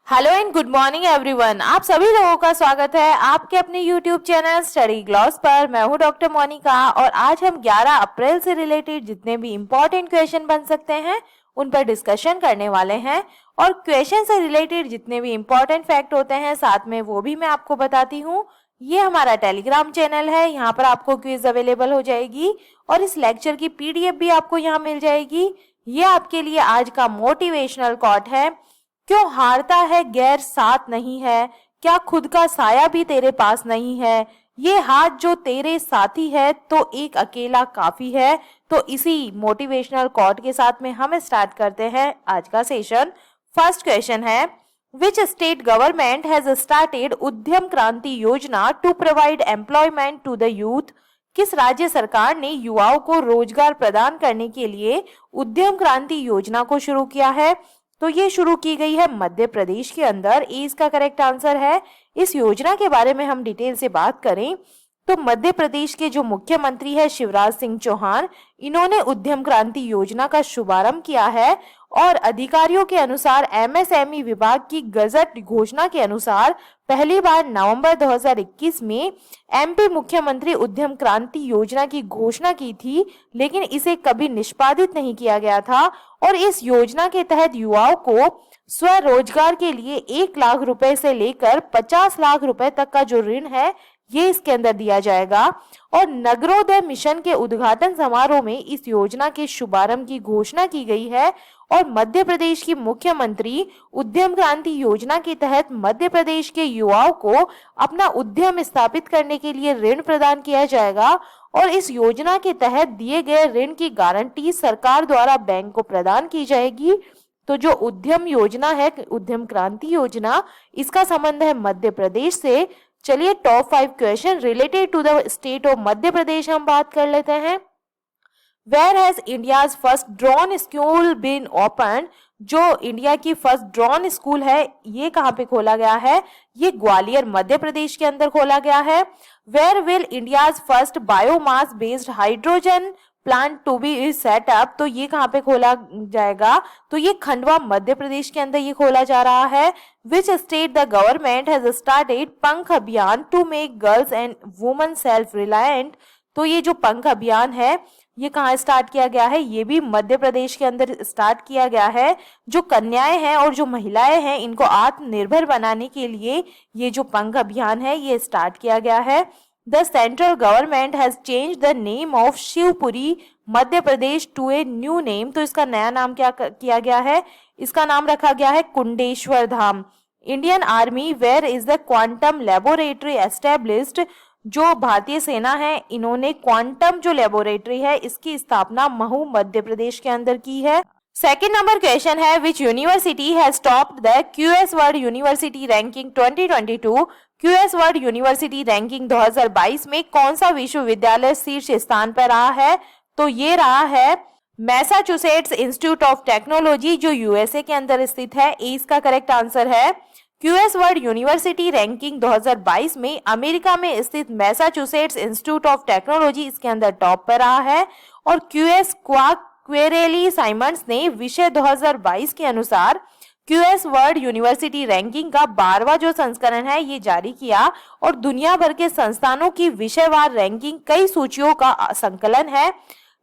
Hello and good morning everyone. आप सभी लोगों का स्वागत है आपके अपने यूट्यूब चैनल स्टडी ग्लॉस पर। मैं हूं डॉक्टर मोनिका और आज हम 11 अप्रैल से रिलेटेड जितने भी इम्पोर्टेंट क्वेश्चन बन सकते हैं उन पर डिस्कशन करने वाले हैं। और क्वेश्चन से रिलेटेड जितने भी इम्पोर्टेंट फैक्ट होते हैं साथ में वो भी मैं आपको बताती हूँ। ये हमारा टेलीग्राम चैनल है, यहाँ पर आपको क्विज अवेलेबल हो जाएगी और इस लेक्चर की पीडीएफ भी आपको यहाँ मिल जाएगी। ये आपके लिए आज का मोटिवेशनल कोट है। क्यों हारता है गैर साथ नहीं है, क्या खुद का साया भी तेरे पास नहीं है, ये हाथ जो तेरे साथी है तो एक अकेला काफी है। तो इसी मोटिवेशनल कोट के साथ में हम स्टार्ट करते हैं आज का सेशन। फर्स्ट क्वेश्चन है, which state government has started Udyam Kranti Yojana to provide employment to the youth. किस राज्य सरकार ने युवाओं को रोजगार प्रदान करने के लिए उद्यम क्रांति योजना को शुरू किया है? तो ये शुरू की गई है मध्य प्रदेश के अंदर। ए इसका करेक्ट आंसर है। इस योजना के बारे में हम डिटेल से बात करें तो मध्य प्रदेश के जो मुख्यमंत्री है शिवराज सिंह चौहान, इन्होंने उद्यम क्रांति योजना का शुभारंभ किया है और अधिकारियों के अनुसार एमएसएमई विभाग की गजट घोषणा के अनुसार पहली बार नवंबर 2021 में एमपी मुख्यमंत्री उद्यम क्रांति योजना की घोषणा की थी, लेकिन इसे कभी निष्पादित नहीं किया गया था। और इस योजना के तहत युवाओं को स्वरोजगार के लिए 1 लाख रुपए से लेकर 50 लाख रुपए तक का जो ऋण है ये इसके अंदर दिया जाएगा। और नगरोदय मिशन के उद्घाटन समारोह में इस योजना के शुभारंभ की घोषणा की गई है। और मध्य प्रदेश की मुख्यमंत्री उद्यम क्रांति योजना के तहत मध्य प्रदेश के युवाओं को अपना उद्यम स्थापित करने के लिए ऋण प्रदान किया जाएगा और इस योजना के तहत दिए गए ऋण की गारंटी सरकार द्वारा बैंक को प्रदान की जाएगी। तो जो उद्यम योजना है, उद्यम क्रांति योजना, इसका संबंध है मध्य प्रदेश से। चलिए top 5 question related to the state of Madhya Pradesh हम बात कर लेते हैं। Where has India's first drone school been open? जो इंडिया की फर्स्ट ड्रोन स्कूल है ये कहाँ पे खोला गया है? ये ग्वालियर मध्य प्रदेश के अंदर खोला गया है। Where will India's first biomass based hydrogen plant to be set up? तो ये कहाँ पे खोला जाएगा? तो ये खंडवा मध्य प्रदेश के अंदर ये खोला जा रहा है। Which state the government has started Pankh Abhiyan to make girls and women self reliant? तो ये जो पंख अभियान है ये कहाँ स्टार्ट किया गया है? ये भी मध्य प्रदेश के अंदर स्टार्ट किया गया है। जो कन्याएं हैं और जो महिलाएं हैं इनको आत्मनिर्भर बनाने के लिए ये जो पंख अभियान है ये स्टार्ट किया गया है। The central government has change the name of Shivpuri Madhya Pradesh to a new name. तो इसका नया नाम क्या किया गया है? इसका नाम रखा गया है Kundeshwar Dham. Indian army where is the quantum laboratory established? जो भारतीय सेना है इन्होंने क्वांटम जो लेबोरेटरी है इसकी स्थापना महू मध्य प्रदेश के अंदर की है। सेकेंड नंबर क्वेश्चन है, which university has topped the QS world university ranking 2022? QS world university ranking 2022 में कौन सा विश्वविद्यालय शीर्ष स्थान पर रहा है? तो ये रहा है मैसाचुसेट्स इंस्टीट्यूट ऑफ टेक्नोलॉजी जो यूएसए के अंदर स्थित है। ए इसका करेक्ट आंसर है। क्यूएस वर्ल्ड यूनिवर्सिटी रैंकिंग 2022 में अमेरिका में स्थित मैसाचुसेट्स इंस्टीट्यूट ऑफ टेक्नोलॉजी इसके अंदर टॉप पर रहा है। और क्यूएस क्वेरेली साइमंड्स ने विषय 2022 के अनुसार क्यूएस वर्ल्ड यूनिवर्सिटी रैंकिंग का 12वां जो संस्करण है ये जारी किया। और दुनिया भर के संस्थानों की विषयवार रैंकिंग कई सूचियों का संकलन है।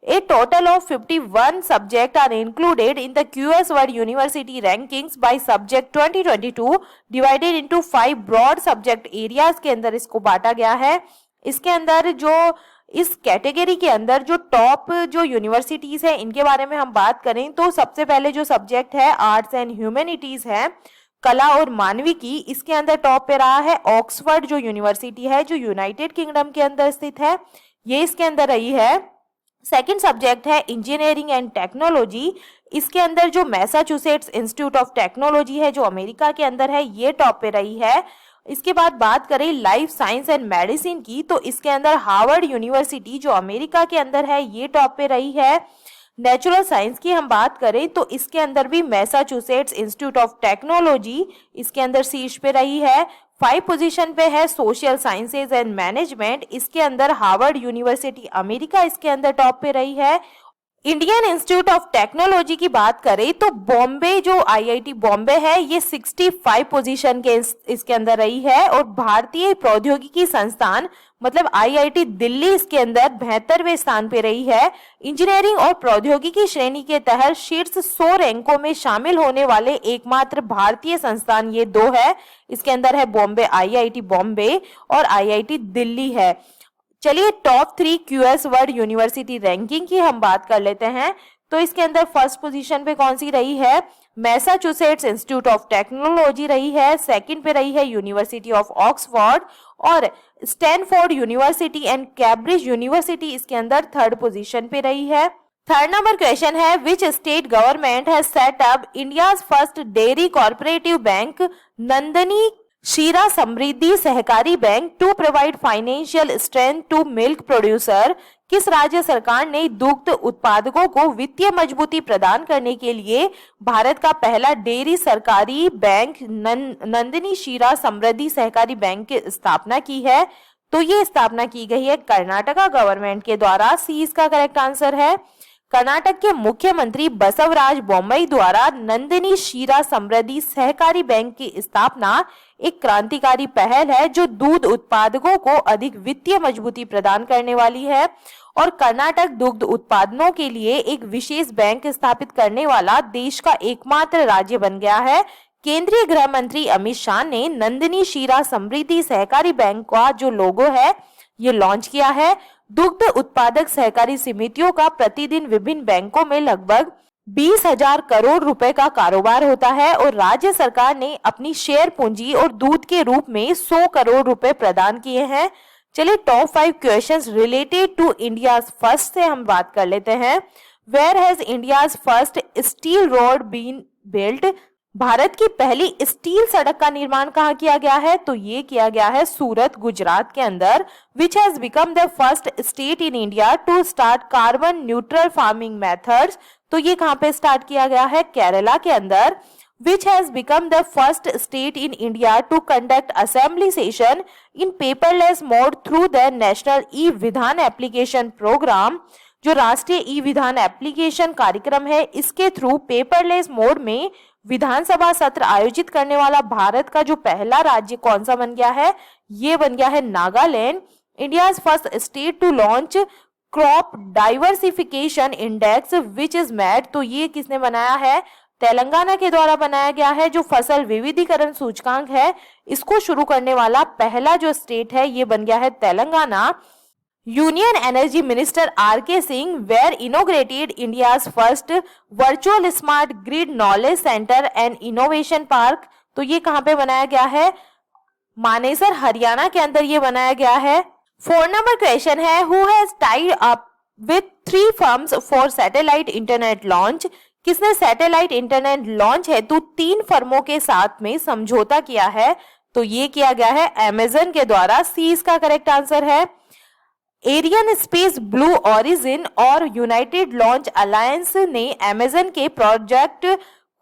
A total of 51 subjects are included in the QS World University Rankings by Subject 2022 divided into 5 broad subject areas के अंदर इसको बांटा गया है। इसके अंदर जो इस कैटेगरी के अंदर जो टॉप जो यूनिवर्सिटीज है इनके बारे में हम बात करें तो सबसे पहले जो सब्जेक्ट है आर्ट्स एंड ह्यूमैनिटीज है, कला और मानविकी, इसके अंदर टॉप पे रहा है ऑक्सफोर्ड जो यूनिवर्सिटी है जो यूनाइटेड किंगडम के अंदर स्थित है, ये इसके अंदर रही है। सेकेंड सब्जेक्ट है इंजीनियरिंग एंड टेक्नोलॉजी, इसके अंदर जो मैसाचुसेट्स इंस्टीट्यूट ऑफ टेक्नोलॉजी है जो अमेरिका के अंदर है ये टॉप पे रही है। इसके बाद बात करें लाइफ साइंस एंड मेडिसिन की तो इसके अंदर हार्वर्ड यूनिवर्सिटी जो अमेरिका के अंदर है ये टॉप पे रही है। नेचुरल साइंस की हम बात करें तो इसके अंदर भी मैसाचुसेट्स इंस्टीट्यूट ऑफ टेक्नोलॉजी इसके अंदर शीर्ष पे रही है। 5 पोजीशन पे है सोशल साइंसेज एंड मैनेजमेंट, इसके अंदर हार्वर्ड यूनिवर्सिटी अमेरिका इसके अंदर टॉप पे रही है। इंडियन इंस्टीट्यूट ऑफ टेक्नोलॉजी की बात करें तो बॉम्बे जो आईआईटी बॉम्बे है ये 65 पोजीशन के इसके अंदर रही है, और भारतीय प्रौद्योगिकी संस्थान मतलब आईआईटी दिल्ली इसके अंदर 72वें स्थान पे रही है। इंजीनियरिंग और प्रौद्योगिकी श्रेणी के तहत शीर्ष 100 रैंकों में शामिल होने वाले एकमात्र भारतीय संस्थान ये दो है। इसके अंदर है बॉम्बे आईआईटी बॉम्बे और आईआईटी दिल्ली है। चलिए top 3 QS world university ranking की हम बात कर लेते हैं। तो इसके अंदर फर्स्ट पोजीशन पे कौन सी रही है? मैसाचुसेट्स इंस्टीट्यूट ऑफ टेक्नोलॉजी रही है। सेकंड पे रही है यूनिवर्सिटी ऑफ ऑक्सफोर्ड, और Stanford university and Cambridge university इसके अंदर थर्ड पोजीशन पे रही है। थर्ड नंबर क्वेश्चन है, which state government has set up India's first dairy cooperative bank Nandini Ksheera Samriddhi Sahakari bank to provide financial strength to milk producer? किस राज्य सरकार ने दुग्ध उत्पादकों को वित्तीय मजबूती प्रदान करने के लिए भारत का पहला डेयरी सरकारी बैंक नंदनी शीरा समृद्धि सहकारी बैंक की स्थापना की है? तो ये स्थापना की गई है कर्नाटका गवर्नमेंट के द्वारा। सी इसका करेक्ट आंसर है। कर्नाटक के मुख्यमंत्री बसवराज बोम्मई द्वारा नंदिनी शीरा समृद्धि सहकारी बैंक की स्थापना एक क्रांतिकारी पहल है जो दूध उत्पादकों को अधिक वित्तीय मजबूती प्रदान करने वाली है, और कर्नाटक दुग्ध उत्पादनों के लिए एक विशेष बैंक स्थापित करने वाला देश का एकमात्र राज्य बन गया है। केंद्रीय गृह मंत्री अमित शाह ने नंदिनी शीरा समृद्धि सहकारी बैंक का जो लोगो है ये लॉन्च किया है। दुग्ध उत्पादक सहकारी समितियों का प्रतिदिन विभिन्न बैंकों में लगभग 20,000 करोड़ रुपए का कारोबार होता है, और राज्य सरकार ने अपनी शेयर पूंजी और दूध के रूप में 100 करोड़ रुपए प्रदान किए हैं। चलिए top 5 questions related to India first से हम बात कर लेते हैं। Where has India's first steel road been built? Bharat की पहली स्टील सड़क का निर्माण कहाँ किया गया है? तो ये किया गया है सूरत गुजरात के अंदर। Which has become the first state in India to start carbon neutral farming methods? तो ये कहाँ पे स्टार्ट किया गया है? केरला के अंदर। Which has become the first state in India to conduct assembly session in paperless mode through the national e Vidhan application programme? जो राष्ट्रीय ई विधान एप्लीकेशन कार्यक्रम है इसके थ्रू पेपरलेस मोड में विधानसभा सत्र आयोजित करने वाला भारत का जो पहला राज्य कौन सा बन गया है? ये बन गया है Nagaland. India's first state to launch crop diversification index which is made? तो ये किसने बनाया है? तेलंगाना के द्वारा बनाया गया है। जो फसल विविधीकरण सूचकांक है इसको शुरू करने वाला पहला जो स्टेट है ये बन गया है Telangana. Union energy minister R K. Singh where inaugurated India's first virtual smart grid knowledge centre and innovation park? तो ये कहाँ पे बनाया गया है? मानेसर हरियाणा के अंदर ये बनाया गया है। 4 नंबर क्वेश्चन है, who has tied up with 3 firms for satellite internet launch? किसने सैटेलाइट इंटरनेट लॉन्च हेतु 3 फर्मों के साथ में समझौता किया है? तो ये किया गया है अमेजन के द्वारा। सी इसका करेक्ट आंसर है। एरियन स्पेस, ब्लू ओरिजिन और यूनाइटेड लॉन्च अलायंस ने अमेजन के प्रोजेक्ट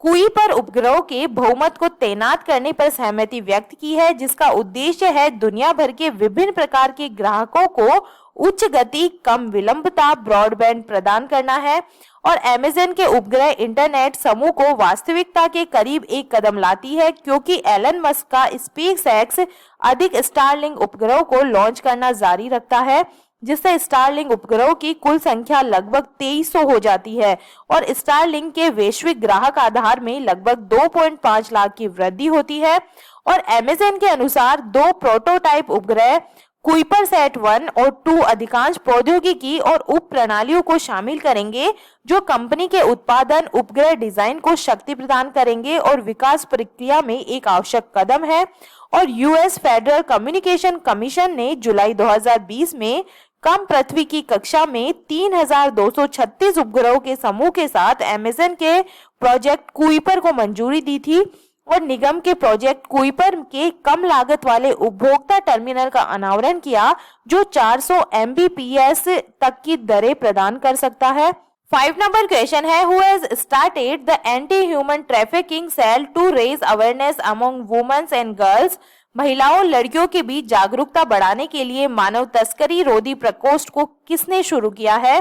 कुइपर उपग्रह के बहुमत को तैनात करने पर सहमति व्यक्त की है, जिसका उद्देश्य है दुनिया भर के विभिन्न प्रकार के ग्राहकों को उच्च गति, कम विलंबता ब्रॉडबैंड प्रदान करना है। और अमेजन के उपग्रह इंटरनेट समूह को वास्तविकता के करीब एक कदम लाती है, क्योंकि एलन मस्क का स्पेसएक्स अधिक स्टारलिंक उपग्रह को लॉन्च करना जारी रखता है, जिससे स्टारलिंक उपग्रहों की कुल संख्या लगभग 2300 हो जाती है, और स्टारलिंक के वैश्विक ग्राहक आधार में लगभग 2.5 लाख की वृद्धि होती है। और अमेजन के अनुसार 2 प्रोटोटाइप उपग्रह कुइपरसैट 1 और 2 अधिकांश प्रौद्योगिकी और उप प्रणालियों को शामिल करेंगे, जो कंपनी के उत्पादन उपग्रह डिजाइन को शक्ति प्रदान करेंगे और विकास प्रक्रिया में एक आवश्यक कदम है। और यूएस फेडरल कम्युनिकेशन कमीशन ने जुलाई 2020 में कम पृथ्वी की कक्षा में 3236 उपग्रहों के समूह के साथ अमेजन के प्रोजेक्ट कुइपर को मंजूरी दी थी, और निगम के प्रोजेक्ट कुइपर के कम लागत वाले उपभोक्ता टर्मिनल का अनावरण किया, जो 400 Mbps तक की दरें प्रदान कर सकता है। 5 नंबर क्वेश्चन है, who has started the anti human trafficking cell to raise awareness among womens and girls? महिलाओं लड़कियों के बीच जागरूकता बढ़ाने के लिए मानव तस्करी रोधी प्रकोष्ठ को किसने शुरू किया है?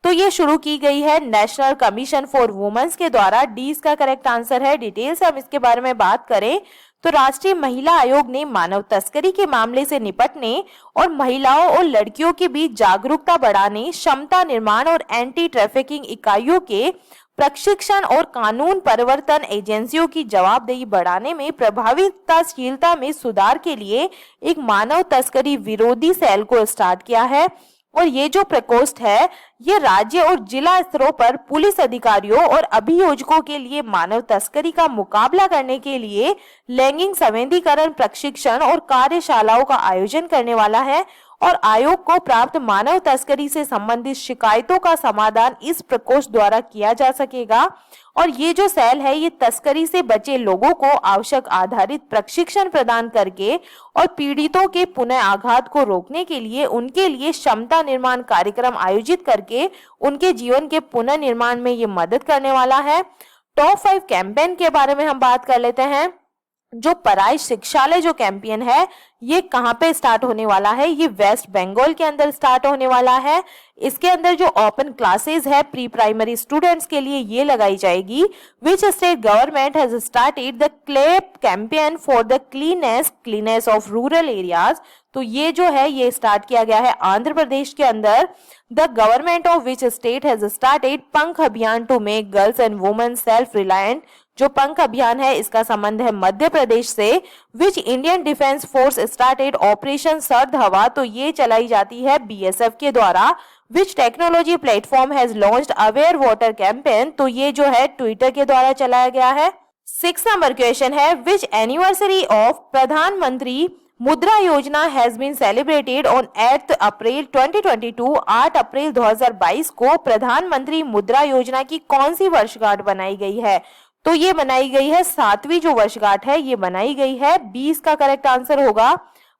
तो ये शुरू की गई है नेशनल कमीशन फॉर वुमेन्स के द्वारा। डी इसका करेक्ट आंसर है। डिटेल से हम इसके बारे में बात करें तो राष्ट्रीय महिला आयोग ने मानव तस्करी के मामले से निपटने और महिलाओं और लड़कियों के बीच जागरूकता बढ़ाने, क्षमता निर्माण और एंटी ट्रैफिकिंग इकाइयों के प्रशिक्षण और कानून परिवर्तन एजेंसियों की जवाबदेही बढ़ाने में प्रभावशीलता में सुधार के लिए एक मानव तस्करी विरोधी सेल को स्टार्ट किया है। और ये जो प्रकोष्ठ है ये राज्य और जिला स्तरों पर पुलिस अधिकारियों और अभियोजकों के लिए मानव तस्करी का मुकाबला करने के लिए लैंगिक संवेदीकरण प्रशिक्षण और कार्यशालाओं का आयोजन करने वाला है। और आयोग को प्राप्त मानव तस्करी से संबंधित शिकायतों का समाधान इस प्रकोष्ठ द्वारा किया जा सकेगा। और ये जो सेल है ये तस्करी से बचे लोगों को आवश्यक आधारित प्रशिक्षण प्रदान करके और पीड़ितों के पुनः आघात को रोकने के लिए उनके लिए क्षमता निर्माण कार्यक्रम आयोजित करके उनके जीवन के पुनर्निर्माण में ये मदद करने वाला है। टॉप 5 कैंपेन के बारे में हम बात कर लेते हैं। जो पराई शिक्षालय जो कैंपेन है ये कहाँ पे स्टार्ट होने वाला है, ये वेस्ट बंगाल के अंदर स्टार्ट होने वाला है। इसके अंदर जो ओपन क्लासेस है प्री प्राइमरी स्टूडेंट्स के लिए ये लगाई जाएगी। विच state government has started the clap campaign for the cleanness of rural areas. तो ये जो है ये स्टार्ट किया गया है आंध्र प्रदेश के अंदर। The government of which state has started Pankh Abhiyan to make girls and women self reliant. जो पंख अभियान है इसका संबंध है मध्य प्रदेश से। Which Indian defence force started operation सर्द हवा। तो ये चलाई जाती है बीएसएफ के द्वारा। विच technology platform has launched aware water campaign. तो ये जो है ट्विटर के द्वारा चलाया गया है। 6 नंबर क्वेश्चन है विच एनिवर्सरी ऑफ प्रधानमंत्री मुद्रा योजना हैज बीन सेलिब्रेटेड ऑन 8 अप्रैल 2022। 8 अप्रैल 2022 को प्रधानमंत्री मुद्रा योजना की कौन सी वर्षगांठ बनाई गई है। तो ये बनाई गई है 7वीं जो वर्षगांठ है ये बनाई गई है। 20 का करेक्ट आंसर होगा।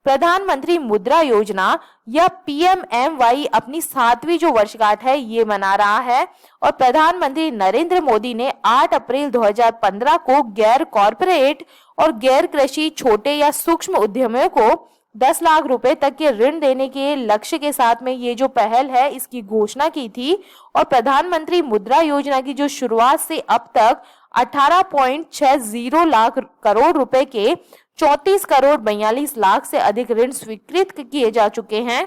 प्रधानमंत्री मुद्रा योजना या पीएमएमवाई अपनी 7वीं जो वर्षगांठ है ये मना रहा है। और प्रधानमंत्री नरेंद्र मोदी ने 8 अप्रैल 2015 को गैर कॉरपोरेट और गैर कृषि छोटे या सूक्ष्म उद्यमियों को 10 लाख रुपए तक के ऋण देने के लक्ष्य के साथ में ये जो पहल है इसकी घोषणा की थी। और प्रधानमंत्री मुद्रा योजना की जो शुरुआत से अब तक 18.60 लाख करोड़ रुपए के 34 करोड़ 42 लाख से अधिक ऋण स्वीकृत किए जा चुके हैं।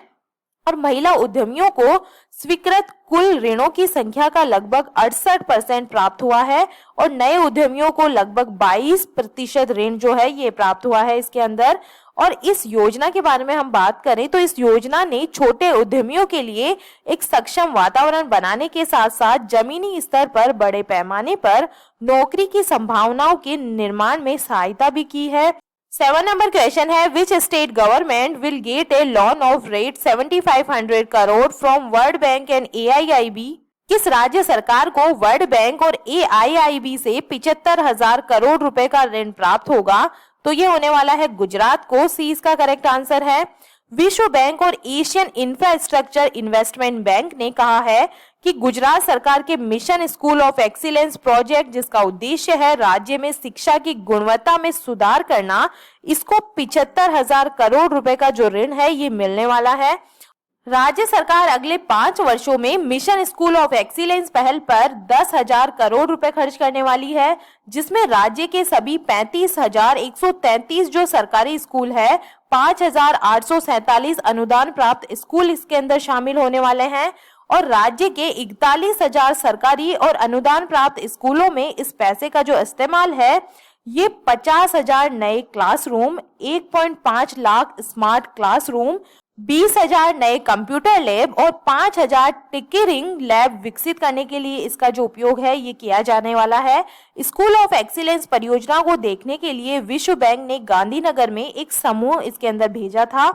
और महिला उद्यमियों को स्वीकृत कुल ऋणों की संख्या का लगभग 68% प्राप्त हुआ है। और नए उद्यमियों को लगभग 22% ऋण जो है ये प्राप्त हुआ है इसके अंदर। और इस योजना के बारे में हम बात करें तो इस योजना ने छोटे उद्यमियों के लिए एक सक्षम वातावरण बनाने के साथ साथ जमीनी स्तर पर बड़े पैमाने पर नौकरी की संभावनाओं के निर्माण में सहायता भी की है। 7 नंबर क्वेश्चन है which state government will get A loan of rate 7500 crore from world bank and AIIB. किस राज्य सरकार को वर्ल्ड बैंक और एआईआईबी से 75,000 करोड़ रुपए का ऋण प्राप्त होगा। तो ये होने वाला है गुजरात को। सी इसका करेक्ट आंसर है। विश्व बैंक और एशियन इंफ्रास्ट्रक्चर इन्वेस्टमेंट बैंक ने कहा है कि गुजरात सरकार के mission school of excellence project जिसका उद्देश्य है राज्य में शिक्षा की गुणवत्ता में सुधार करना, इसको 75,000 करोड़ रुपए का जो ऋण है ये मिलने वाला है। राज्य सरकार अगले 5 वर्षों में मिशन स्कूल ऑफ एक्सीलेंस पहल पर 10,000 करोड़ रुपए खर्च करने वाली है, जिसमें राज्य के सभी 35,133 जो सरकारी स्कूल है, 5,847 अनुदान प्राप्त स्कूल इसके अंदर शामिल होने वाले हैं। और राज्य के 41,000 सरकारी और अनुदान प्राप्त स्कूलों में इस पैसे का जो इस्तेमाल है ये 50,000 नए क्लासरूम, 1.5 लाख स्मार्ट क्लासरूम, 20,000 नए कंप्यूटर लैब और 5,000 टिकरिंग लैब विकसित करने के लिए इसका जो उपयोग है ये किया जाने वाला है। स्कूल ऑफ एक्सीलेंस परियोजना को देखने के लिए विश्व बैंक ने गांधीनगर में एक समूह इसके अंदर भेजा था।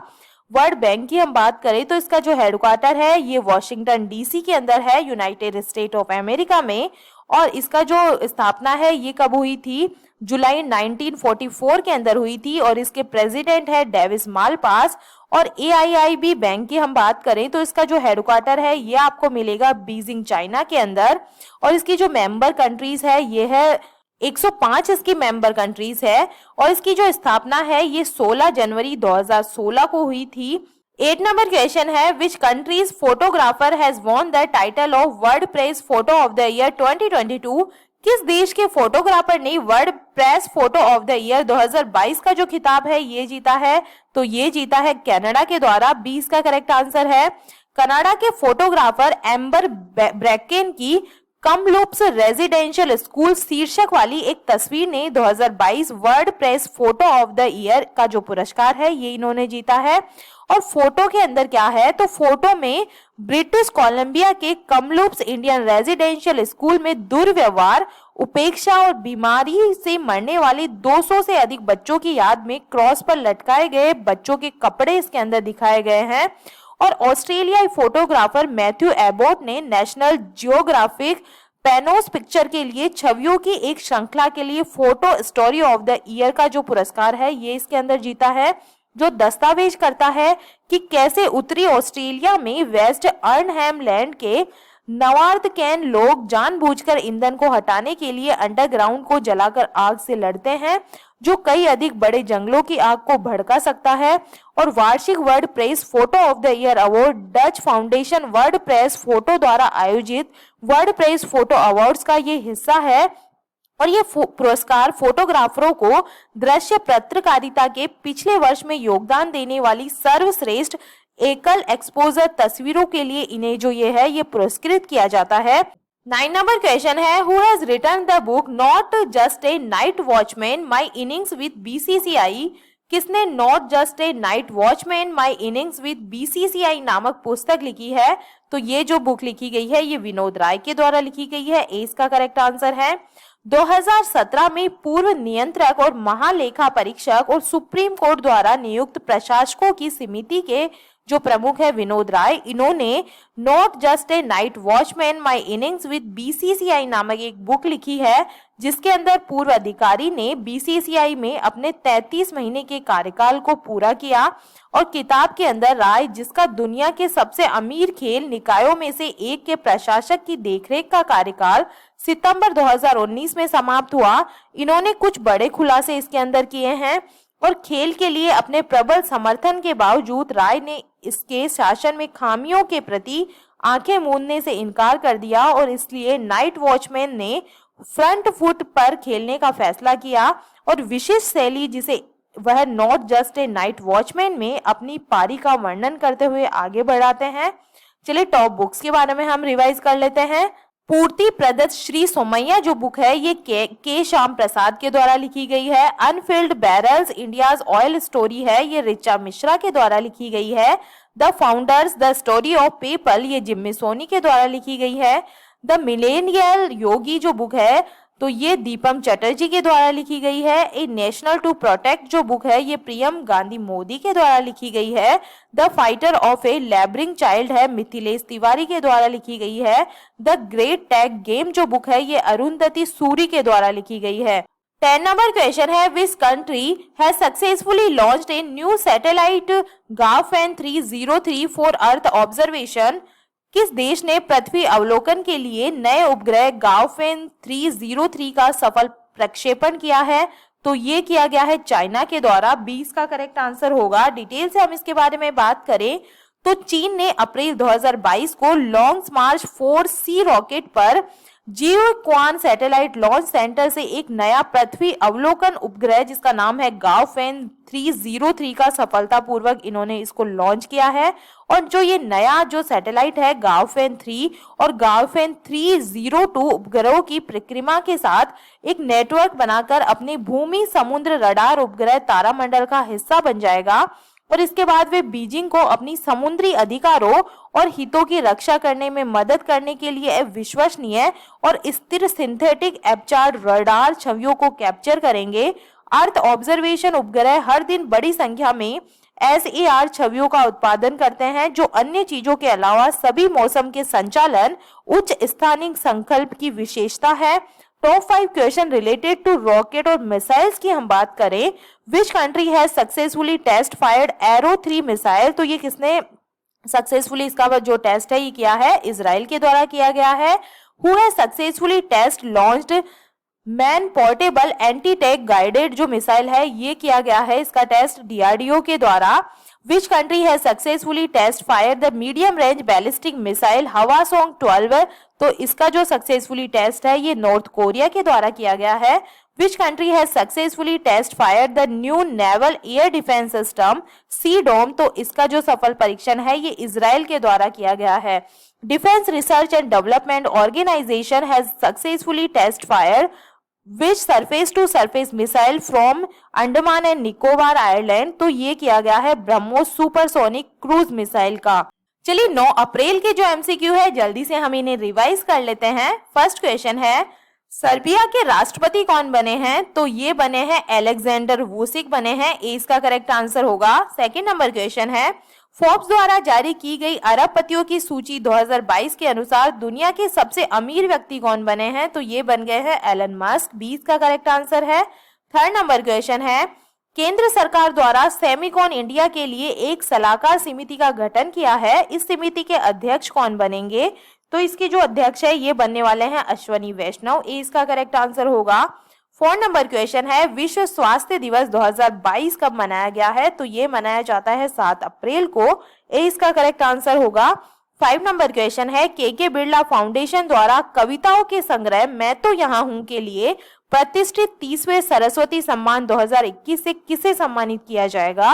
वर्ल्ड बैंक की हम बात करें तो इसका जो हेडक्वार्टर है ये वॉशिंगटन डीसी के अंदर है, यूनाइटेड स्टेट ऑफ अमेरिका में। और इसका जो स्थापना है ये कब हुई थी, जुलाई 1944 के अंदर हुई थी। और इसके प्रेसिडेंट है डेविस मालपास। और एआईआईबी बैंक की हम बात करें तो इसका जो हेडक्वार्टर है ये आपको मिलेगा बीजिंग चाइना के अंदर। और इसकी जो मेंबर कंट्रीज है ये है 105 इसकी मेंबर कंट्रीज है। और इसकी जो स्थापना है ये 16 जनवरी 2016 को हुई थी। 8 नंबर क्वेश्चन है, which countries photographer has won the title of world press photo of the year 2022? किस देश के फोटोग्राफर ने world press photo of the year 2022 का जो खिताब है ये जीता है? तो ये जीता है कनाडा के द्वारा। 20 का करेक्ट आंसर है। कनाडा के फोटोग्राफर एम्बर ब्रैकेन की कमलुप्स रेजिडेंशियल स्कूल शीर्षक वाली एक तस्वीर ने 2022 world press photo of the year का जो पुरस्कार है ये इन्होंने जीता है। और फोटो के अंदर क्या है, तो फोटो में ब्रिटिश कोलंबिया के कमलुप्स इंडियन रेजिडेंशियल स्कूल में दुर्व्यवहार, उपेक्षा और बीमारी से मरने वाले 200 से अधिक बच्चों की याद में क्रॉस पर लटकाए गए बच्चों के कपड़े इसके अंदर दिखाए गए हैं। और ऑस्ट्रेलियाई फोटोग्राफर मैथ्यू एबोट ने नेशनल जियोग्राफिक पेनोस पिक्चर के लिए छवियों की एक श्रृंखला के लिए photo story of the year का जो पुरस्कार है ये इसके अंदर जीता है, जो दस्तावेज करता है कि कैसे उत्तरी ऑस्ट्रेलिया में वेस्ट अर्नहैम लैंड के नवार्थ कैन लोग जानबूझकर ईंधन को हटाने के लिए अंडरग्राउंड को जलाकर आग से लड़ते हैं, जो कई अधिक बड़े जंगलों की आग को भड़का सकता है। और वार्षिक world press photo of the year award Dutch foundation world press photo द्वारा आयोजित वर्ल्ड प्रेस फोटो अवार्ड्स का ये हिस्सा है। और ये पुरस्कार फोटोग्राफरों को दृश्य पत्रकारिता के पिछले वर्ष में योगदान देने वाली सर्वश्रेष्ठ एकल एक्सपोजर तस्वीरों के लिए इन्हें जो ये पुरस्कृत किया जाता है। 9 नंबर क्वेश्चन है, who has written the book not just a night watchman my innings with BCCI? किसने not just a night watchman my innings with BCCI नामक पुस्तक लिखी है? तो ये जो बुक लिखी गई है ये विनोद राय के द्वारा लिखी गई है। ए इसका करेक्ट आंसर है। 2017 में पूर्व नियंत्रक और महालेखा परीक्षक और सुप्रीम कोर्ट द्वारा नियुक्त प्रशासकों की समिति के जो प्रमुख है विनोद राय, इन्होंने not just a night watchman my innings with BCCI नामक एक बुक लिखी है, जिसके अंदर पूर्व अधिकारी ने BCCI में अपने 33 महीने के कार्यकाल को पूरा किया। और किताब के अंदर राय, जिसका दुनिया के सबसे अमीर खेल निकायों में से एक के प्रशासक की देखरेख का कार्यकाल सितंबर 2019 में समाप्त हुआ, इन्होंने कुछ बड़े खुलासे इसके अंदर किए हैं। और खेल के लिए अपने प्रबल समर्थन के बावजूद राय ने इसके शासन में खामियों के प्रति आंखें मूंदने से इनकार कर दिया और इसलिए नाइट वॉचमैन ने फ्रंट फुट पर खेलने का फैसला किया और विशिष्ट शैली जिसे वह not just a night watchman में अपनी पारी का वर्णन करते हुए आगे बढ़ाते हैं। चलिए टॉप बुक्स के बारे में हम रिवाइज कर लेते हैं। पूर्ति प्रदत्त श्री सोमैया जो बुक है ये के श्याम प्रसाद के द्वारा लिखी गई है। Anfield barrels India's oil story है, ये ऋचा मिश्रा के द्वारा लिखी गई है। The founders the story of PayPal, ये जिम्मी सोनी के द्वारा लिखी गई है। द मिलेनियल योगी जो बुक है तो ये दीपम चटर्जी के द्वारा लिखी गई है। ए नेशनल टू प्रोटेक्ट जो बुक है ये प्रियम गांधी मोदी के द्वारा लिखी गई है। The fighter of a labouring child है मिथिलेश तिवारी के द्वारा लिखी गई है। द ग्रेट टैग गेम जो बुक है ये अरुंधति सूरी के द्वारा लिखी गई है। 10 नंबर क्वेश्चन है, which country has successfully launched a new satellite Gaofen 303 for earth observation? किस देश ने पृथ्वी अवलोकन के लिए नए उपग्रह गाओफेन 303 का सफल प्रक्षेपण किया है? तो ये किया गया है चाइना के द्वारा। 20 का करेक्ट आंसर होगा। डिटेल से हम इसके बारे में बात करें तो चीन ने अप्रैल 2022 को लॉन्ग मार्च 4C रॉकेट पर जियोक्वान सैटेलाइट लॉन्च सेंटर से एक नया पृथ्वी अवलोकन उपग्रह जिसका नाम है गाओफेन 303 का सफलतापूर्वक इन्होंने इसको लॉन्च किया है। और जो ये नया जो सैटेलाइट है गाओफेन 3 और गाओफेन 302 उपग्रहों की प्रक्रिया के साथ एक नेटवर्क बनाकर अपने भूमि समुद्र रडार उपग्रह तारामंडल का हिस्सा बन जाएगा। और इसके बाद वे बीजिंग को अपनी समुद्री अधिकारों और हितों की रक्षा करने में मदद करने के लिए विश्वसनीय और स्थिर सिंथेटिक एपचार रडार छवियों को कैप्चर करेंगे। अर्थ ऑब्जर्वेशन उपग्रह हर दिन बड़ी संख्या में SAR छवियों का उत्पादन करते हैं जो अन्य चीजों के अलावा सभी मौसम के संचालन उच्च स्थानिक संकल्प की विशेषता है। Top 5 question related to rocket और मिसाइल्स की हम बात करें, which country has successfully test fired arrow 3 missile? तो ये किसने सक्सेसफुली इसका जो टेस्ट है ये किया है? इजराइल के द्वारा किया गया है। Who has successfully test launched man portable anti tank guided जो मिसाइल है ये किया गया है, इसका टेस्ट DRDO के द्वारा। Which country has successfully test fire the medium range ballistic missile Hwasong 12? तो इसका जो सक्सेसफुली टेस्ट है ये नॉर्थ कोरिया के द्वारा किया गया है। Which country has successfully test fire the new naval air defence system C dome? तो इसका जो सफल परीक्षण है ये इजराइल के द्वारा किया गया है। Defence research and development organisation has successfully test fire which surface to surface missile from Andaman and Nicobar island? तो ये किया गया है ब्रह्मोस सुपरसोनिक क्रूज मिसाइल का। चलिए 9 अप्रैल के जो एमसीक्यू है जल्दी से हम इन्हें रिवाइज कर लेते हैं। फर्स्ट क्वेश्चन है सर्बिया के राष्ट्रपति कौन बने हैं? तो ये बने हैं अलेक्जेंडर वुसिक बने हैं, ए इसका करेक्ट आंसर होगा। सेकंड नंबर क्वेश्चन है फोर्ब्स द्वारा जारी की गई अरबपतियों की सूची 2022 के अनुसार दुनिया के सबसे अमीर व्यक्ति कौन बने हैं? तो ये बन गए हैं एलन मस्क, 20 का करेक्ट आंसर है। थर्ड नंबर क्वेश्चन है केंद्र सरकार द्वारा सेमिकॉन इंडिया के लिए एक सलाहकार समिति का गठन किया है, इस समिति के अध्यक्ष कौन बनेंगे? तो इसके जो अध्यक्ष है ये बनने वाले हैं अश्वनी वैष्णव, ए इसका करेक्ट आंसर होगा। फोर्थ नंबर क्वेश्चन है विश्व स्वास्थ्य दिवस 2022 कब मनाया गया है? तो ये मनाया जाता है 7 अप्रैल को, ए इसका करेक्ट आंसर होगा। 5 नंबर क्वेश्चन है के बिरला फाउंडेशन द्वारा कविताओं के संग्रह मैं तो यहाँ हूँ के लिए प्रतिष्ठित 30वें सरस्वती सम्मान 2021 से किसे सम्मानित किया जाएगा?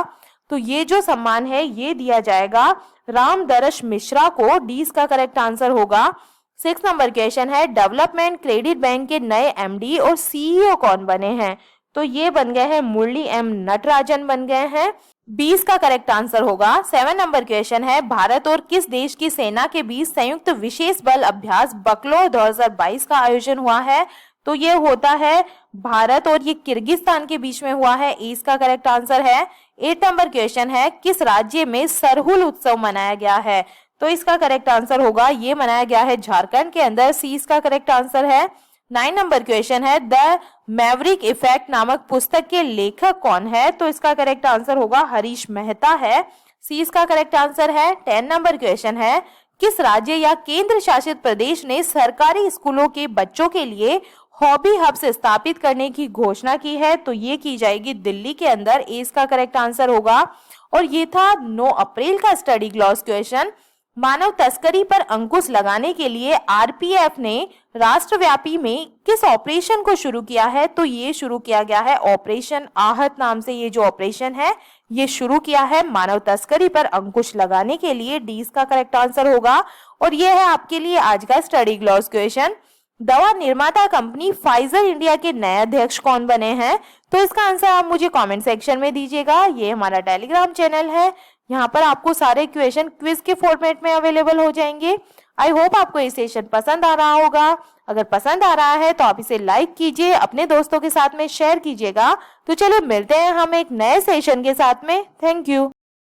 तो ये जो सम्मान है ये दिया जाएगा रामदर्श मिश्रा को, डी इसका करेक्ट आंसर होगा। 6 नंबर क्वेश्चन है डेवलपमेंट क्रेडिट बैंक के नए एमडी और सीईओ कौन बने हैं? तो ये बन गए हैं मुरली एम नटराजन बन गए हैं, 20 का करेक्ट आंसर होगा। 7 नंबर क्वेश्चन है भारत और किस देश की सेना के बीच संयुक्त विशेष बल अभ्यास बकलो 2022 का आयोजन हुआ है? तो ये होता है भारत और ये किर्गिस्तान के बीच में हुआ है, ए इसका करेक्ट आंसर है। 8 नंबर क्वेश्चन है किस राज्य में सरहुल उत्सव मनाया गया है? तो इसका करेक्ट आंसर होगा ये मनाया गया है झारखंड के अंदर, सी इसका करेक्ट आंसर है। 9 नंबर क्वेश्चन है द मैवरिक इफेक्ट नामक पुस्तक के लेखक कौन है? तो इसका करेक्ट आंसर होगा हरीश मेहता है, सी इसका करेक्ट आंसर है। 10 नंबर क्वेश्चन है किस राज्य या केंद्र शासित प्रदेश ने सरकारी स्कूलों के बच्चों के लिए हॉबी हब से स्थापित करने की घोषणा की है? तो ये की जाएगी दिल्ली के अंदर, ए इसका करेक्ट आंसर होगा। और ये था 9 अप्रैल का स्टडी ग्लॉस क्वेश्चन। मानव तस्करी पर अंकुश लगाने के लिए आरपीएफ ने राष्ट्रव्यापी में किस ऑपरेशन को शुरू किया है? तो ये शुरू किया गया है ऑपरेशन आहत नाम से, ये जो ऑपरेशन है ये शुरू किया है मानव तस्करी पर अंकुश लगाने के लिए, डी इसका करेक्ट आंसर होगा। और ये है आपके लिए आज का स्टडी ग्लॉस क्वेश्चन। दवा निर्माता कंपनी फाइजर इंडिया के नए अध्यक्ष कौन बने हैं? तो इसका आंसर आप मुझे कमेंट सेक्शन में दीजिएगा। ये हमारा टेलीग्राम चैनल है, यहाँ पर आपको सारे क्वेश्चन क्विज के फॉर्मेट में अवेलेबल हो जाएंगे। आई होप आपको ये सेशन पसंद आ रहा होगा। अगर पसंद आ रहा है तो आप इसे लाइक कीजिए, अपने दोस्तों के साथ में शेयर कीजिएगा। तो चलिए मिलते हैं हम एक नए सेशन के साथ में। Thank you.